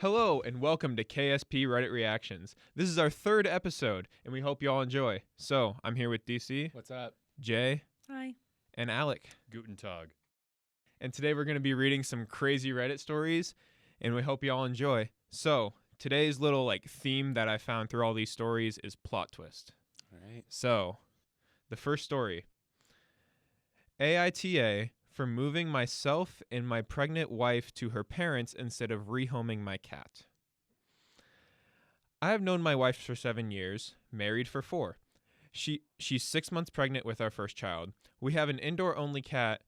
Hello and welcome to KSP Reddit Reactions. This is our third episode and we hope you all enjoy. So, I'm here with Dece, What's up? Jay, Hi. and Alec. Guten Tag. And today we're going to be reading some crazy Reddit stories and we hope you all enjoy. So, today's little theme that I found through all these stories is plot twist. All right. So, the first story. AITA for moving myself and my pregnant wife to her parents instead of rehoming my cat. I have known my wife for 7 years, married for 4. She's 6 months pregnant with our first child. We have an indoor-only cat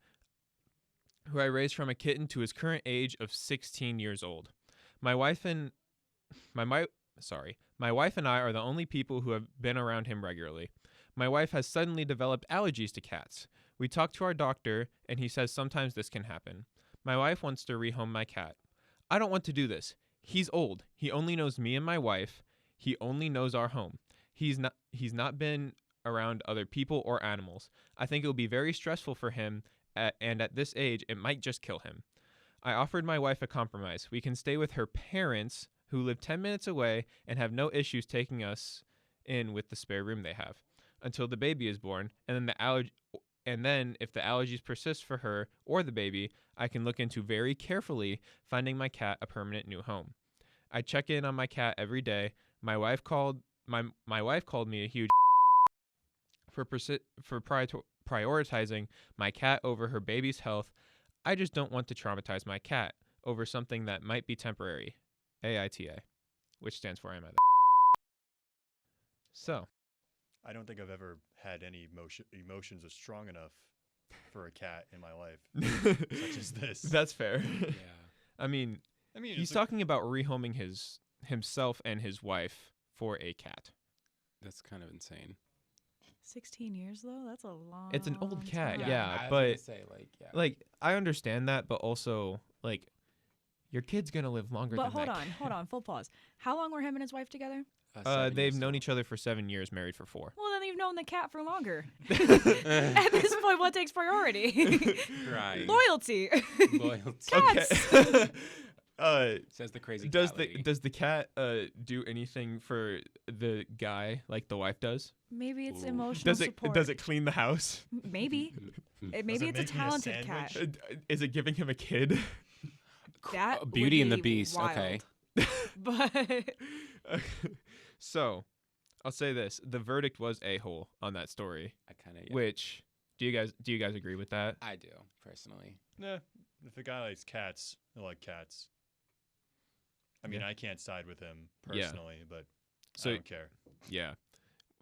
who I raised from a kitten to his current age of 16 years old. My wife and I are the only people who have been around him regularly. My wife has suddenly developed allergies to cats. We talked to our doctor, and he says sometimes this can happen. My wife wants to rehome my cat. I don't want to do this. He's old. He only knows me and my wife. He only knows our home. He's not been around other people or animals. I think it will be very stressful for him, and at this age, it might just kill him. I offered my wife a compromise. We can stay with her parents, who live 10 minutes away and have no issues taking us in with the spare room they have, until the baby is born, and then if the allergies persist for her or the baby, I can look into very carefully finding my cat a permanent new home. I check in on my cat every day. My wife called me a huge for prioritizing my cat over her baby's health. I just don't want to traumatize my cat over something that might be temporary. AITA, which stands for I'm at. So, I don't think I've ever had any emotions as strong enough for a cat in my life, such as this. That's fair. Yeah. I mean, he's talking about rehoming himself and his wife for a cat. That's kind of insane. 16 years though? That's a long It's an old cat, time. yeah, I was but gonna say, I understand that, but also your kid's gonna live longer But than that. hold on, full pause. How long were him and his wife together? They've known each other for 7 years, married for 4. Well, then you've known the cat for longer. At this point, what takes priority? Right. Loyalty. Loyalty. Cats. Okay. Says the crazy Does cat lady. the cat do anything for the guy like the wife does? Maybe it's Ooh. emotional support. Does it clean the house? Maybe. Maybe it it's a make me a talented cat. sandwich? Is it giving him a kid? That would Beauty and the be Beast. wild. Okay. But So, I'll say this: the verdict was a-hole on that story. I kind of. Which do you guys agree with that? I do personally. Nah, if a guy likes cats, I like cats. I mean, Yeah. I can't side with him Yeah. personally, but So I don't care. yeah.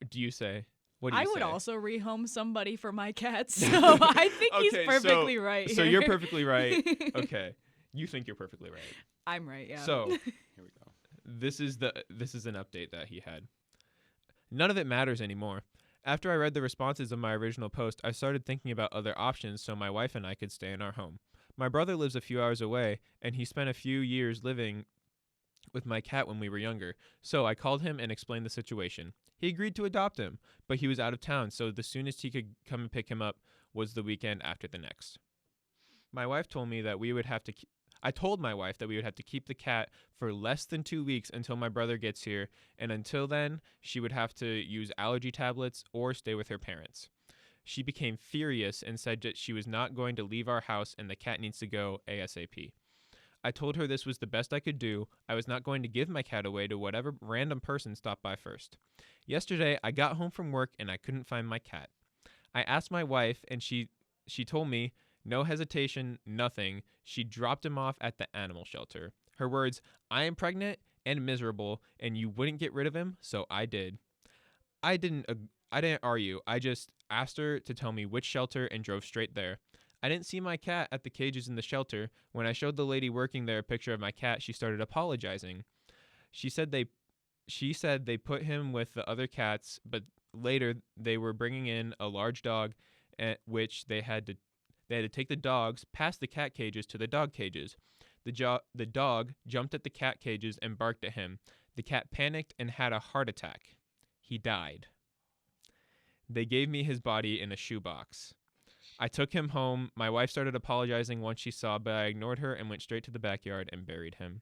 Do you say? What do you I would say? also rehome somebody for my cat, so I think Okay, he's so- perfectly right. So here. you're perfectly right. Okay, you think you're perfectly right. I'm right, yeah. So Here we go. this is an update that he had. None of it matters anymore. After I read the responses of my original post, I started thinking about other options so my wife and I could stay in our home. My brother lives a few hours away, and he spent a few years living with my cat when we were younger. So I called him and explained the situation. He agreed to adopt him, but he was out of town, so the soonest he could come and pick him up was the weekend after the next. My wife told me that we would have to I told my wife that we would have to keep the cat for less than 2 weeks until my brother gets here, and until then, she would have to use allergy tablets or stay with her parents. She became furious and said that she was not going to leave our house and the cat needs to go ASAP. I told her this was the best I could do. I was not going to give my cat away to whatever random person stopped by first. Yesterday, I got home from work and I couldn't find my cat. I asked my wife and she told me, no hesitation, nothing. She dropped him off at the animal shelter. Her words, I am pregnant and miserable and you wouldn't get rid of him, so I did. I didn't argue. I just asked her to tell me which shelter and drove straight there. I didn't see my cat at the cages in the shelter. When I showed the lady working there a picture of my cat, she started apologizing. She said they put him with the other cats, but later they were bringing in a large dog, at which they had to take the dogs past the cat cages to the dog cages. The dog jumped at the cat cages and barked at him. The cat panicked and had a heart attack. He died. They gave me his body in a shoebox. I took him home. My wife started apologizing once she saw, but I ignored her and went straight to the backyard and buried him.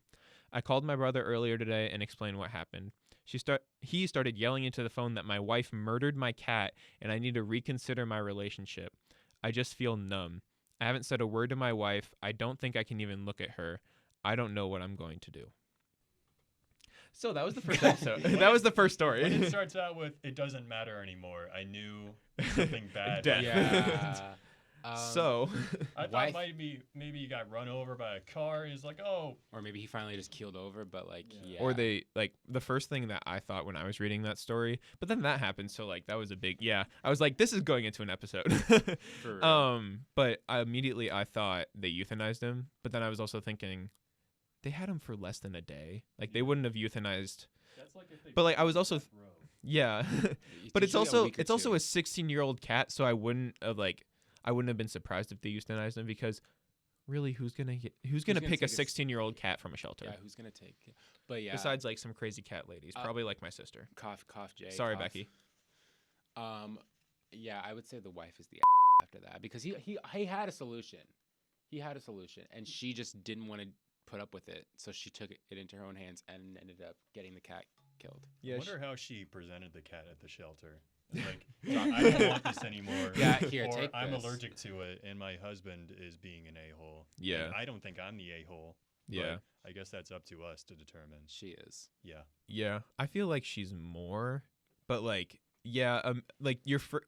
I called my brother earlier today and explained what happened. He started yelling into the phone that my wife murdered my cat and I need to reconsider my relationship. I just feel numb. I haven't said a word to my wife. I don't think I can even look at her. I don't know what I'm going to do. So that was the first episode. That was the first story. When it starts out with, it doesn't matter anymore, I knew something bad. Death. Yeah. So I thought maybe he got run over by a car. He's like, oh. Or maybe he finally just keeled over, but like, yeah. or they like the first thing that I thought when I was reading that story, but then that happened. So like that was a big, I was like, this is going into an episode. For real. But immediately I thought they euthanized him. But then I was also thinking they had him for less than a day. Like they wouldn't have euthanized. That's like if they But like I was also, death row. yeah. But it's Usually a also week or it's also two. a 16-year-old cat. So I wouldn't have been surprised if they euthanized him because really who's gonna gonna pick a take a 16-year-old cat from a shelter? Yeah, who's gonna take it? But yeah, Besides like some crazy cat ladies, probably like my sister. cough, Jay. Sorry, cough. Becky. Yeah, I would say the wife is the after that because he had a solution. He had a solution, and she just didn't want to put up with it, so she took it into her own hands and ended up getting the cat killed. I wonder how she presented the cat at the shelter. Like, I don't want this anymore. Yeah, here, or take I'm this. allergic to it, and my husband is being an a-hole. Yeah. And I don't think I'm the a-hole. Yeah. But I guess that's up to us to determine. She is. Yeah. Yeah, I feel like she's more, but like, like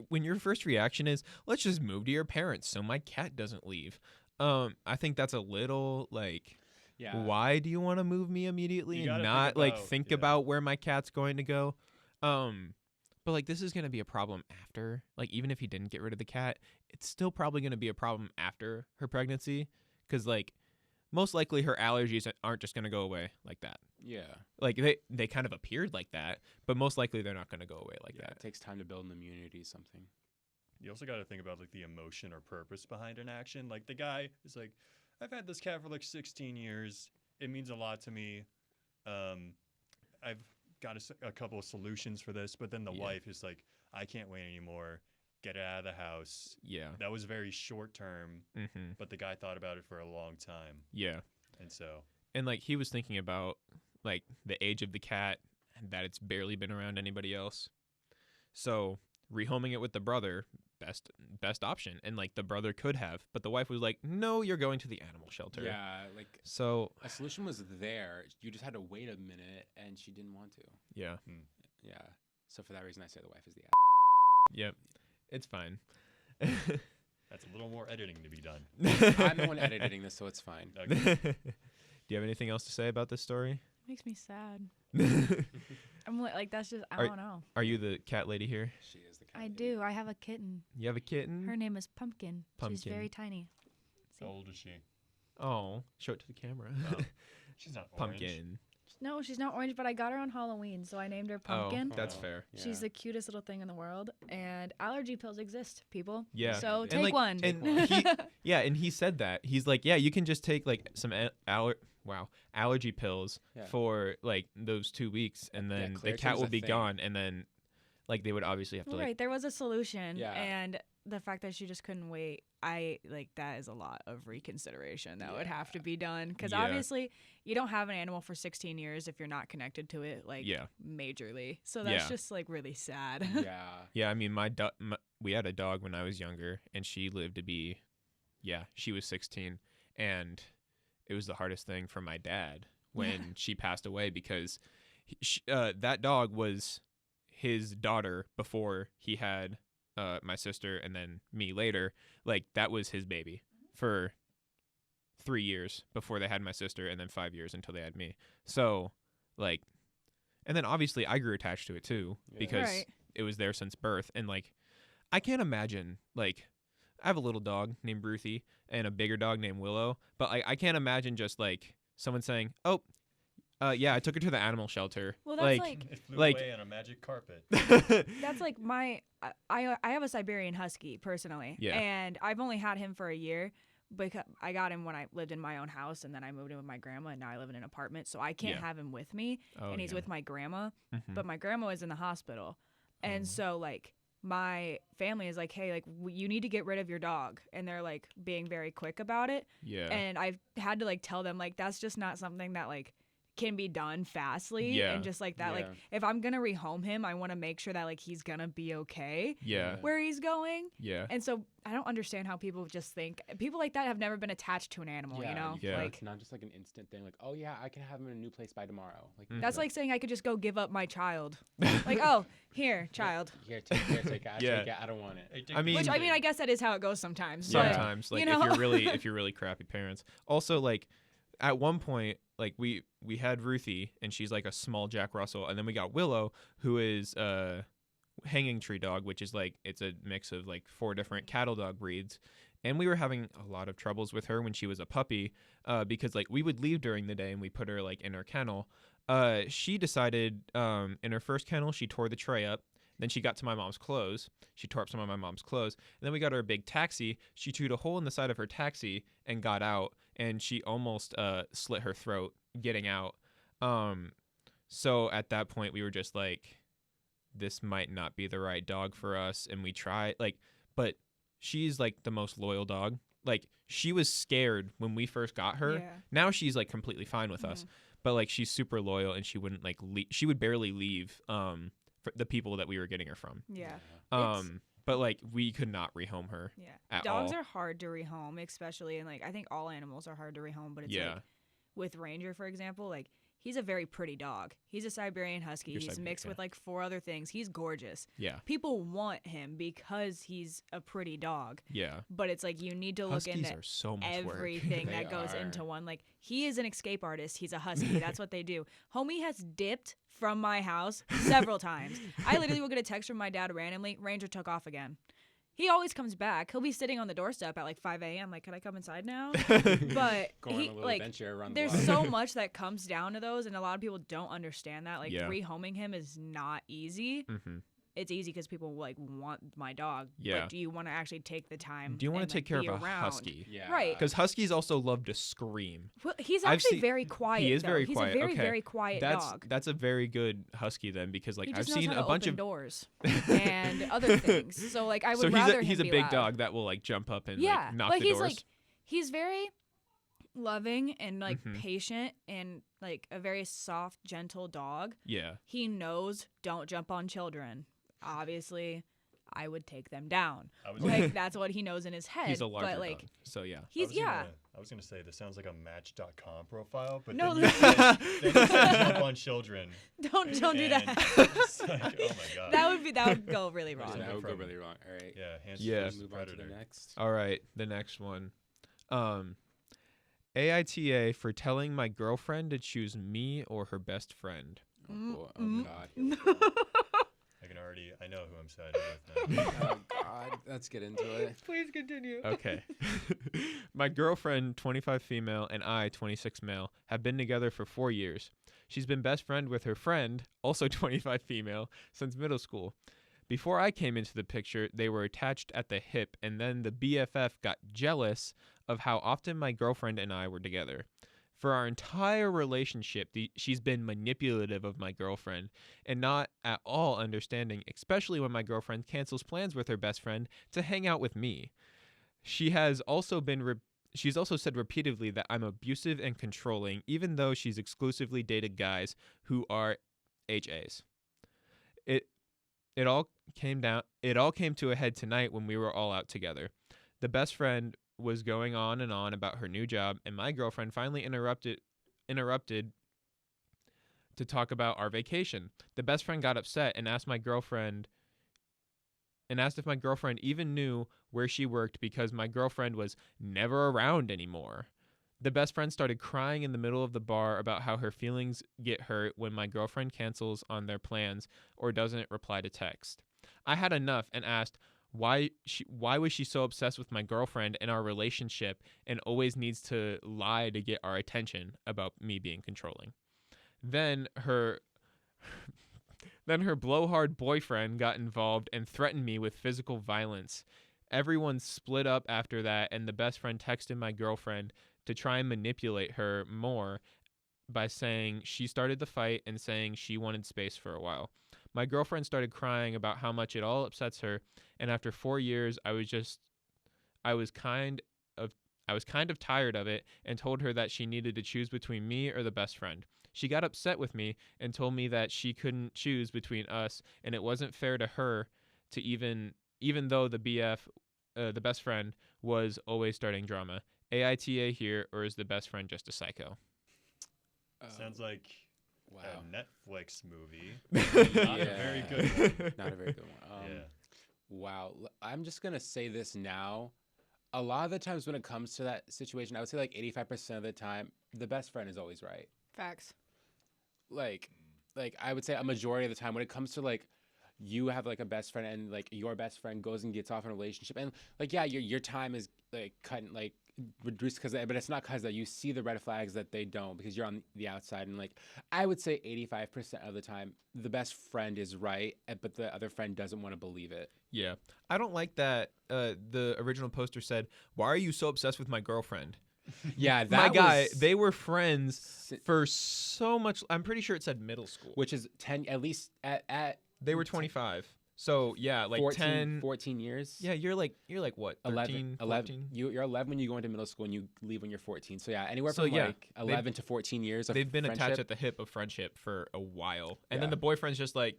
when your first reaction is, let's just move to your parents so my cat doesn't leave. I think that's a little like, Yeah. why do you want to move me immediately You and gotta not think think about- about where my cat's going to go? But like this is gonna be a problem after. Like even if he didn't get rid of the cat, it's still probably gonna be a problem after her pregnancy, because like most likely her allergies aren't just gonna go away like that. Yeah. Like they kind of appeared like that, but most likely they're not gonna go away like Yeah, that. it takes time to build an immunity, something. You also got to think about like the emotion or purpose behind an action. Like the guy is like, I've had this cat for like 16 years. It means a lot to me. I've got a couple of solutions for this, but then the Yeah. wife is like, I can't wait anymore. Get it out of the house. Yeah. That was very short term, Mm-hmm. but the guy thought about it for a long time. Yeah. And so, And like he was thinking about like the age of the cat and that it's barely been around anybody else. So rehoming it with the brother, best option. And like the brother could have, but the wife was like, no, you're going to the animal shelter. Yeah, like So a solution was there. You just had to wait a minute, and she didn't want to. yeah. Yeah. So for that reason, I say the wife is the Yep. It's fine. that's a little more editing to be done. I'm the one editing this, so it's fine. Okay. Do you have anything else to say about this story? Makes me sad. I'm like that's just I Are- don't know. Are you the cat lady here? She is the cat I lady. do. I have a kitten. You have a kitten? Her name is Pumpkin. She's Pumpkin. very tiny. How old is she? Oh, show it to the camera. Oh, she's not orange. Pumpkin. No, she's not orange, but I got her on Halloween, so I named her Pumpkin. Oh, that's Oh. fair. She's the cutest little thing in the world, and allergy pills exist, people. Yeah. So And, take like, one. and he said that. He's like, yeah, you can just take like some allergy pills Yeah. for like those 2 weeks, and Yeah, then the Claritin cat is will a be thing. gone, and then like they would obviously have to like Right, there was a solution, Yeah. and the fact that she just couldn't wait, I like that is a lot of reconsideration that would have to Yeah. be done because Yeah. obviously you don't have an animal for 16 years if you're not connected to it like Yeah. majorly. So that's Yeah. just like really sad. Yeah. Yeah, I mean, we had a dog when I was younger, and she lived to be, she was 16, and it was the hardest thing for my dad when she passed away because that dog was his daughter before he had my sister and then me later. Like that was his baby for 3 years before they had my sister, and then 5 years until they had me. So like, and then obviously I grew attached to it too Yeah. because Right. it was there since birth. And like, I can't imagine, like, I have a little dog named Ruthie and a bigger dog named Willow, but I can't imagine just like someone saying, oh, yeah, I took her to the animal shelter. Well, that's like It flew Like- away on a magic carpet. that's like my I have a Siberian Husky personally, Yeah. and I've only had him for a year because I got him when I lived in my own house, and then I moved in with my grandma, and now I live in an apartment, so I can't Yeah. have him with me, Oh, and he's yeah. with my grandma, Mhm. but my grandma is in the hospital, and Oh. so like my family is like, hey, like you need to get rid of your dog, and they're like being very quick about it, Yeah. and I've had to like tell them like that's just not something that like can be done fastly Yeah. and just like that. Like Yeah. if I'm gonna rehome him, I want to make sure that like he's gonna be okay Yeah. where he's going. Yeah. And so I don't understand how people just think people like that have never been attached to an animal. Yeah, You know, Yeah. like it's not just like an instant thing. Like, oh yeah, I can have him in a new place by tomorrow. Like that's no. like saying I could just go give up my child. Like, oh, here, child. Here, take it. Yeah. Take it. I don't want it. Hey, I mean- Which I mean, I guess that is how it goes sometimes. Yeah. But, Sometimes, like you know? if you're really crappy parents. Also, like at one point, like we had Ruthie, and she's like a small Jack Russell, and then we got Willow, who is hanging tree dog, which is like it's a mix of like 4 different cattle dog breeds. And we were having a lot of troubles with her when she was a puppy, because like we would leave during the day and we put her like in her kennel. She decided in her first kennel she tore the tray up. Then she got to my mom's clothes. She tore up some of my mom's clothes. And then we got her a big taxi. She chewed a hole in the side of her taxi and got out. And she almost slit her throat getting out. So at that point, we were just like, this might not be the right dog for us. And we tried, like, but she's like the most loyal dog. Like, she was scared when we first got her. Yeah. Now she's like completely fine with us. But like, she's super loyal, and she wouldn't like she would barely leave for the people that we were getting her from. Yeah. It's- But like, we could not rehome her. Yeah. At Dogs all. are hard to rehome, especially, and like I think all animals are hard to rehome, but it's Yeah. like with Ranger, for example, like he's a very pretty dog. He's a Siberian Husky. You're He's Siberian, mixed yeah. with like 4 other things. He's gorgeous. Yeah. People want him because he's a pretty dog. Yeah. But it's like you need to look Huskies into are so much work. everything They that goes are. into one. Like he is an escape artist. He's a husky. That's what they do. Homie has dipped from my house several times. I literally will get a text from my dad randomly. Ranger took off again. He always comes back. He'll be sitting on the doorstep at like 5 a.m. Like, can I come inside now? But Go on he a little like adventure around there's the block. so much that comes down to those, and a lot of people don't understand that. Like Yeah. rehoming him is not easy. Mm-hmm. It's easy because people like want my dog. Yeah. But do you want to actually take the time? Do you want and, to take like, care be of a around? husky? Yeah. Right. Because huskies also love to scream. Well, he's I've actually seen- very quiet. He is though. very He's quiet. a very, Okay. very quiet dog. That's a very good husky then, because like He I've just knows seen how a to bunch open of doors and other things. So like I would so rather he's a him be big loud. dog that will like jump up and Yeah, like knock but the he's doors. like he's very loving and like Mhm. patient and like a very soft, gentle dog. Yeah. He knows don't jump on children. Obviously, I would take them down. I was Like that's what he knows in his head. He's a larger but like dog. So yeah. he's I was gonna say this sounds like a Match.com profile, but No, then no. you said jump on children. don't do and that. it's like, oh my god. that would go really What is wrong. that? That would go From- really wrong. All right. Yeah, hands Yeah. versus Move on to predator. the next. All right, the next one. AITA for telling my girlfriend to choose me or her best friend. Oh, boy. Oh Mm. God. Here we go. I know who I'm siding with now. Oh God. Let's get into it. Please continue. Okay. My girlfriend, 25 female, and I, 26 male, have been together for 4 years. She's been best friend with her friend, also 25 female, since middle school. Before I came into the picture, they were attached at the hip, and then the BFF got jealous of how often my girlfriend and I were together. For our entire relationship, she's been manipulative of my girlfriend and not at all understanding, especially when my girlfriend cancels plans with her best friend to hang out with me. She has also she's also said repeatedly that I'm abusive and controlling, even though she's exclusively dated guys who are HAs. It all came to a head tonight when we were all out together. The best friend was going on and on about her new job, and my girlfriend finally interrupted to talk about our vacation. The best friend got upset and asked if my girlfriend even knew where she worked because my girlfriend was never around anymore. The best friend started crying in the middle of the bar about how her feelings get hurt when my girlfriend cancels on their plans or doesn't reply to text. I had enough and asked why was she so obsessed with my girlfriend and our relationship and always needs to lie to get our attention about me being controlling. Then her blowhard boyfriend got involved and threatened me with physical violence. Everyone split up after that, and the best friend texted my girlfriend to try and manipulate her more by saying she started the fight and saying she wanted space for a while. My girlfriend started crying about how much it all upsets her, and after 4 years, I was I was kind of tired of it and told her that she needed to choose between me or the best friend. She got upset with me and told me that she couldn't choose between us and it wasn't fair to her to even though the best friend was always starting drama. AITA here, or is the best friend just a psycho? Sounds like Wow. a Netflix movie. Not a very good one. Not a very good one. Yeah. Wow. I'm just going to say this now. A lot of the times when it comes to that situation, I would say like 85% of the time, the best friend is always right. Facts. Like I would say a majority of the time when it comes to like you have like a best friend and like your best friend goes and gets off in a relationship and like yeah your time is like cut like reduced but it's not because that you see the red flags that they don't because you're on the outside and like I would say 85% of the time the best friend is right but the other friend doesn't want to believe it. Yeah. I don't like that the original poster said, "Why are you so obsessed with my girlfriend?" Yeah, that My guy, was, they were friends for so much. I'm pretty sure it said middle school. which is 10 at least at They were 25. So, yeah, like 14 years. Yeah, you're like what? 13, 14? You're 11 when you go into middle school and you leave when you're 14. So yeah, anywhere So, from yeah, like 11 to 14 years of They've been attached friendship. at the hip of friendship for a while. And then Yeah. the boyfriend's just like,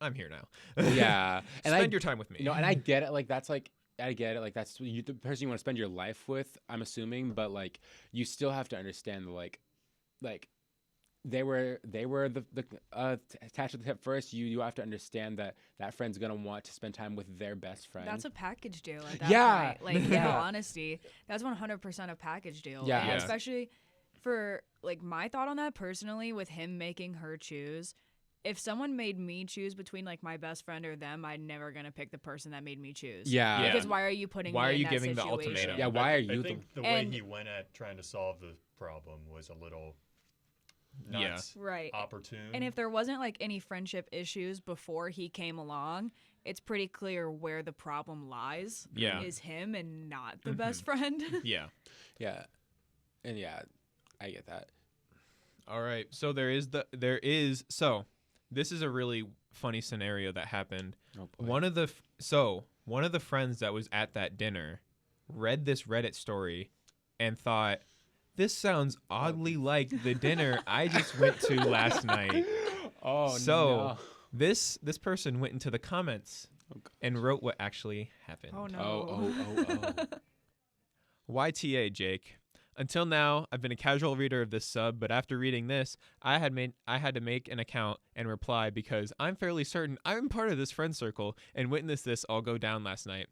I'm here now. Yeah, and Spend your time with me. You know, and I get it. Like that's like I get it. Like that's the person you want to spend your life with. I'm assuming, but like you still have to understand like they were the attached at the hip first. You have to understand that friend's gonna want to spend time with their best friend. That's a package deal at that Yeah. point. Like, in all Yeah. honesty, that's 100% a package deal. Yeah. And Yeah. especially for, like, my thought on that personally with him making her choose. If someone made me choose between, like, my best friend or them, I'm never going to pick the person that made me choose. Yeah. Yeah. Because why are you putting Why me are in you that giving the situation? ultimatum? Yeah, why are I you think the way And- he went at trying to solve the problem was a little not Yeah. Right. opportune. And if there wasn't, like, any friendship issues before he came along, it's pretty clear where the problem lies. Yeah. Is him and not the Mhm. best friend. Yeah. Yeah. And yeah, I get that. All right. So this is a really funny scenario that happened. Oh boy. One of the friends that was at that dinner read this Reddit story and thought, this sounds oddly like the dinner I just went to last night. Oh So no. this person went into the comments Oh, God. and wrote what actually happened. Oh, no. Oh. YTA, Jake. Until now, I've been a casual reader of this sub, but after reading this, I had to make an account and reply because I'm fairly certain I'm part of this friend circle and witnessed this all go down last night.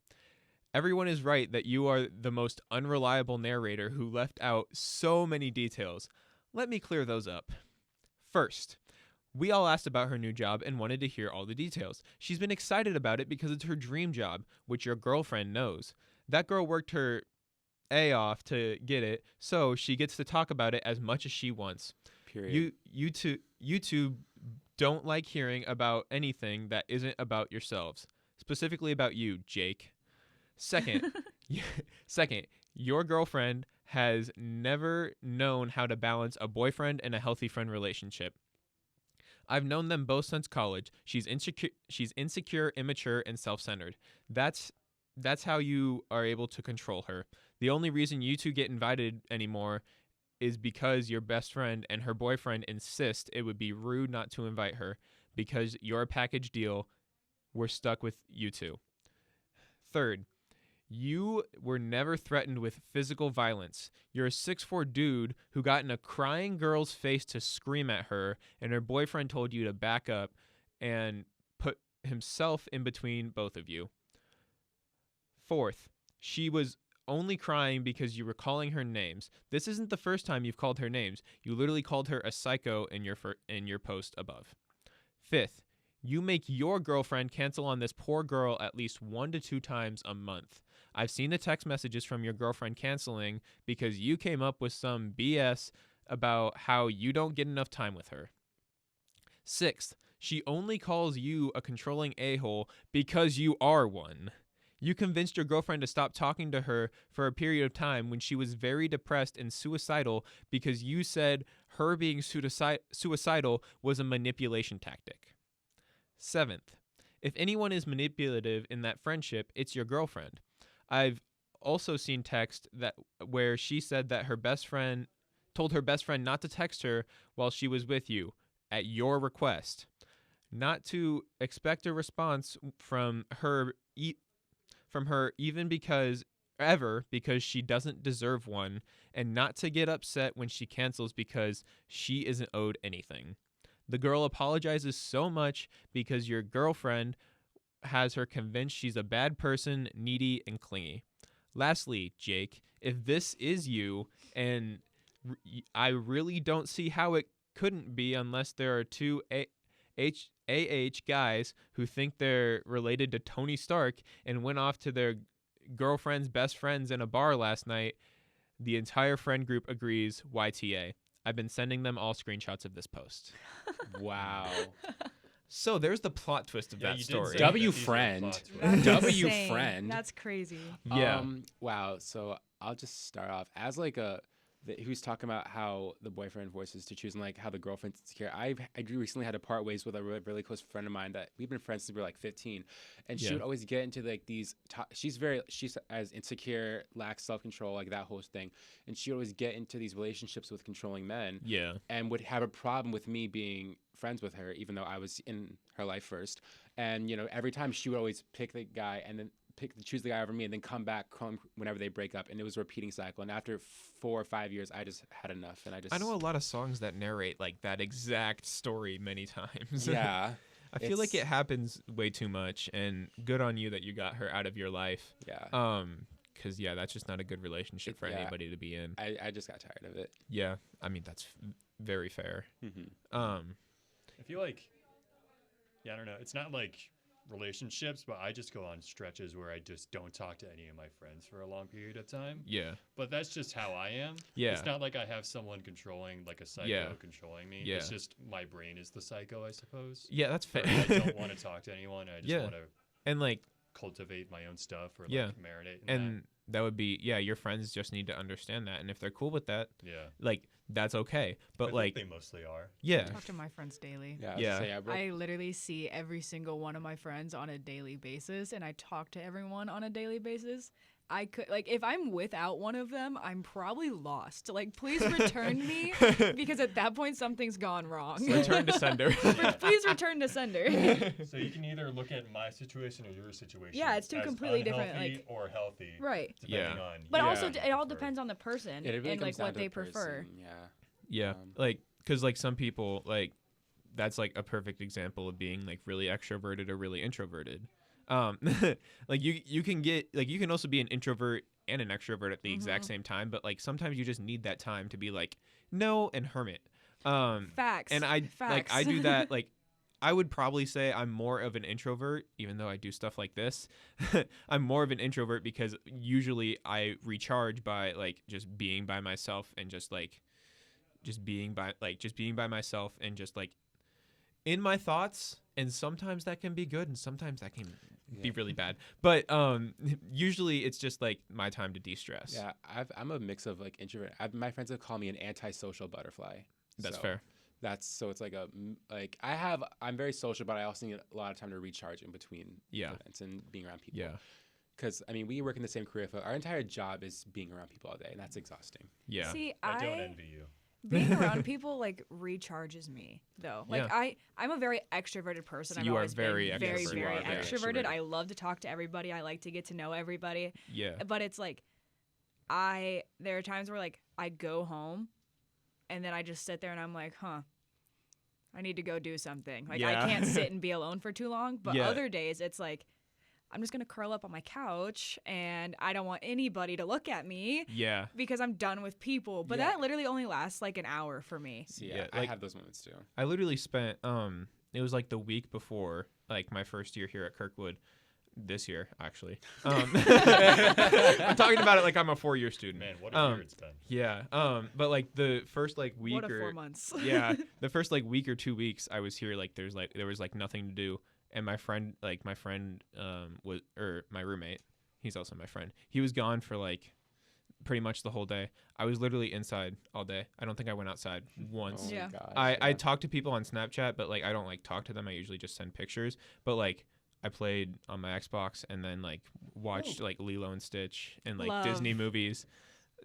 Everyone is right that you are the most unreliable narrator who left out so many details. Let me clear those up. First, we all asked about her new job and wanted to hear all the details. She's been excited about it because it's her dream job, which your girlfriend knows. That girl worked her A off to get it, so she gets to talk about it as much as she wants. Period. You two don't like hearing about anything that isn't about yourselves, specifically about you, Jake. Second, your girlfriend has never known how to balance a boyfriend and a healthy friend relationship. I've known them both since college. She's insecure, immature, and self-centered. That's how you are able to control her. The only reason you two get invited anymore is because your best friend and her boyfriend insist it would be rude not to invite her because you're a package deal. We're stuck with you two. Third, you were never threatened with physical violence. You're a 6'4" dude who got in a crying girl's face to scream at her, and her boyfriend told you to back up and put himself in between both of you. Fourth, she was only crying because you were calling her names. This isn't the first time you've called her names. You literally called her a psycho in your post above. Fifth, you make your girlfriend cancel on this poor girl at least 1 to 2 times a month. I've seen the text messages from your girlfriend canceling because you came up with some BS about how you don't get enough time with her. Sixth, she only calls you a controlling a-hole because you are one. You convinced your girlfriend to stop talking to her for a period of time when she was very depressed and suicidal because you said her being suicidal was a manipulation tactic. Seventh, if anyone is manipulative in that friendship, it's your girlfriend. I've also seen text that where she said that her best friend told her best friend not to text her while she was with you at your request, not to expect a response from her even because she doesn't deserve one, and not to get upset when she cancels because she isn't owed anything. The girl apologizes so much because your girlfriend has her convinced she's a bad person, needy, and clingy. Lastly, Jake, if this is you, and I really don't see how it couldn't be unless there are two guys who think they're related to Tony Stark and went off to their girlfriend's best friends in a bar last night. The entire friend group agrees. YTA. I've been sending them all screenshots of this post. Wow. So there's the plot twist of Yeah, that you did story. say W that these are friend. plots for That's it. W insane. friend. That's crazy. Yeah. Wow. So I'll just start off as like he was talking about how the boyfriend voices to choose and like how the girlfriend's insecure. I recently had to part ways with a really close friend of mine that we've been friends since we were like 15, and she Yeah. would always get into like these. She's as insecure, lacks self control, like that whole thing, and she would always get into these relationships with controlling men, Yeah. and would have a problem with me being friends with her, even though I was in her life first. And every time she would always pick the guy and then choose the guy over me, and then come back whenever they break up, and it was a repeating cycle. And after 4 or 5 years, I just had enough, and I know a lot of songs that narrate like that exact story many times. Yeah, I feel like it's- it happens way too much, and good on you that you got her out of your life. yeah. Because that's just not a good relationship for Yeah. anybody to be in. I just got tired of it. Yeah, I mean that's very fair. Mm-hmm. I feel like, I don't know. It's not like relationships, but I just go on stretches where I just don't talk to any of my friends for a long period of time. Yeah, But that's just how I am. yeah, It's not like I have someone controlling, like a psycho Yeah. controlling me. Yeah. It's just my brain is the psycho, I suppose. yeah. That's fair. Where I don't want to talk to anyone. I just Yeah. want to And like, cultivate my own stuff or like Yeah. marinate in and that would be your friends just need to understand that, and if they're cool with that, that. Yeah. like that's okay. But I think like, they mostly are. yeah, Talk to my friends daily. Yeah. I was Yeah. gonna say, I broke- I literally see every single one of my friends on a daily basis, and I talk to everyone on a daily basis. I could if I'm without one of them, I'm probably lost. Like, please return me, because at that point something's gone wrong. return to sender. Yeah. Please return to sender. So you can either look at my situation or your situation. Yeah, it's two as completely different, unhealthy like- or healthy. Right. Depending Yeah. on. But Yeah. also, what you it all prefer. depends on the person it really and comes like down what to they the person, prefer. Yeah. Yeah, like because like some people like that's like a perfect example of being like really extroverted or really introverted. Like you can get like you can also be an introvert and an extrovert at the exact same time, but like sometimes you just need that time to be like no and hermit. Facts. And I Facts. like I do that like I would probably say I'm more of an introvert, even though I do stuff like this. I'm more of an introvert because usually I recharge by like just being by myself and just being by myself and just like in my thoughts. And sometimes that can be good, and sometimes that can be Yeah. really bad. But usually it's just like my time to de-stress. Yeah, I'm a mix of like introvert. My friends have called me an antisocial butterfly. That's So fair. it's like I'm very social, but I also need a lot of time to recharge in between Yeah. events and being around people. Yeah. Because I mean, we work in the same career field. Our entire job is being around people all day, and that's exhausting. Yeah. See, I don't envy you. being around people like recharges me though. Like Yeah. I'm a very extroverted person. So I've you are always been very very, extroverted. very You are very extroverted. extroverted. I love to talk to everybody. I like to get to know everybody. Yeah. But it's like there are times where like I go home and then I just sit there and I'm like, I need to go do something. Like Yeah. I can't sit and be alone for too long. But Yeah. other days it's like I'm just gonna curl up on my couch and I don't want anybody to look at me Yeah. because I'm done with people. But Yeah. that literally only lasts like an hour for me. So Yeah, yeah, I like- have those moments too. I literally spent it was like the week before like my first year here at Kirkwood, this year actually. I'm talking about it like I'm a 4-year student. Man, what a year it's been. Yeah. But like the first like week What a or 4 months. yeah, the first like week or 2 weeks I was here like there was like nothing to do, and my friend was my roommate, he's also my friend. He was gone for like pretty much the whole day. I was literally inside all day. I don't think I went outside once. Oh Yeah. my gosh, I yeah. talk to people on Snapchat, but like I don't like talk to them. I usually just send pictures. But like I played on my Xbox and then like watched like Lilo and Stitch and like Love. Disney movies.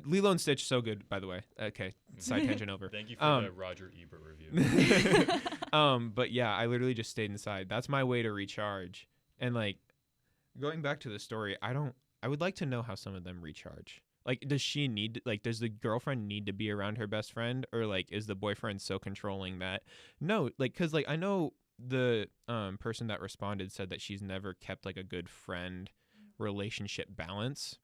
Lilo and Stitch so good, by the way. Okay, side tangent over. Thank you for the Roger Ebert review. But yeah, I literally just stayed inside. That's my way to recharge. And like going back to the story, I would like to know how some of them recharge. Like, does the girlfriend need to be around her best friend, or like is the boyfriend so controlling that no, like, cause like I know the person that responded said that she's never kept like a good friend relationship balance.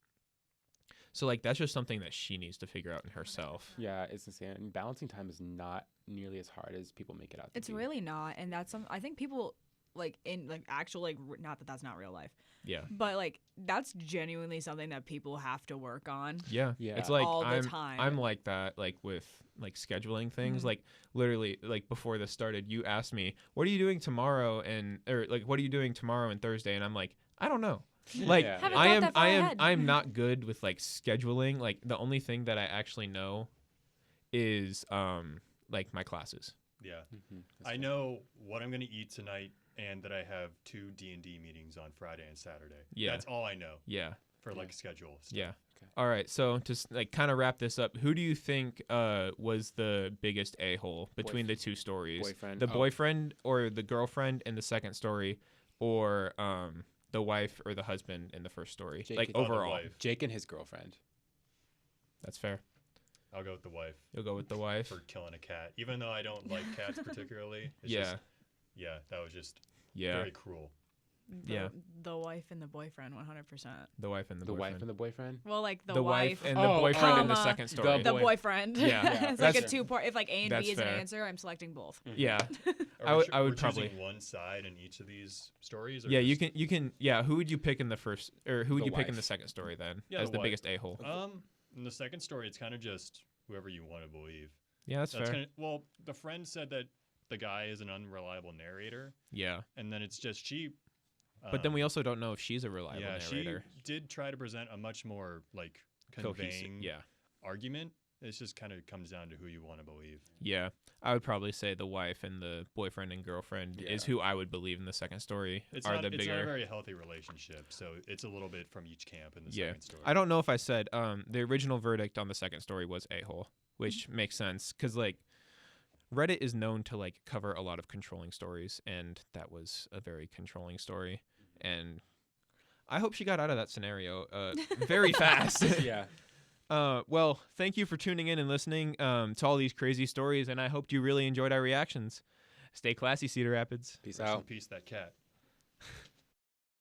So like that's just something that she needs to figure out in herself. Yeah, it's insane. And balancing time is not nearly as hard as people make it out to It's be. really not, and that's I think people like in like actual like not that that's not real life, Yeah. but like that's genuinely something that people have to work on. Yeah. Yeah. It's like All the time. I'm like that, like with like scheduling things. Mhm. Like literally, like before this started, you asked me, "What are you doing tomorrow?" or like, "What are you doing tomorrow and Thursday?" And I'm like, "I don't know." Like Yeah. Haven't thought that far ahead. I'm not good with like scheduling. Like the only thing that I actually know is like my classes. Yeah. Mhm. I know what I'm going to eat tonight and that I have 2 D&D meetings on Friday and Saturday. Yeah. That's all I know Yeah. for like Yeah. schedule stuff. Yeah. Okay. All right. So to like kind of wrap this up, who do you think was the biggest a-hole between the two stories? Boyfriend. The Oh. boyfriend or the girlfriend in the second story, or the wife or the husband in the first story? Jake like is- Oh, the overall. wife. Jake and his girlfriend. That's fair. I'll go with the wife You'll go with the wife. for killing a cat. Even though I don't like cats particularly. It's Yeah. just- yeah, that was just Yeah. very cruel. The, Yeah. the wife and the boyfriend, 100%. The wife and the The boyfriend. wife and the boyfriend. Well, like the wife and the Oh, boyfriend in the comma, second story. The boy- boyfriend. Yeah. it's like a That's- 2-part. If like A and That's B is an fair. answer, I'm selecting both. Yeah. Are we I would we're probably- choosing one side in each of these stories. Or Yeah, you just- can. Yeah, who would you pick in the first, or who would The you pick in the wife. second story then Yeah, as the the wife. biggest a-hole? In the second story, it's kind of just whoever you want to believe. Yeah, that's fair. Kinda, well, the friend said that the guy is an unreliable narrator, Yeah, and then it's just she. but then we also don't know if she's a reliable yeah, narrator. she did try to present a much more like Cohesive. conveying Yeah, argument. It just kind of comes down to who you want to believe. yeah. I would probably say the wife and the boyfriend and girlfriend is Yeah. who I would believe in the second story It's are not, the it's bigger. not a very healthy relationship, so it's a little bit from each camp in the Yeah. second story. I don't know if I said the original verdict on the second story was a-hole, which Mm-hmm. makes sense because like Reddit is known to like cover a lot of controlling stories, and that was a very controlling story. And I hope she got out of that scenario very fast. Yeah. Well, thank you for tuning in and listening to all these crazy stories, and I hope you really enjoyed our reactions. Stay classy, Cedar Rapids. Peace Rest in out. peace, that cat.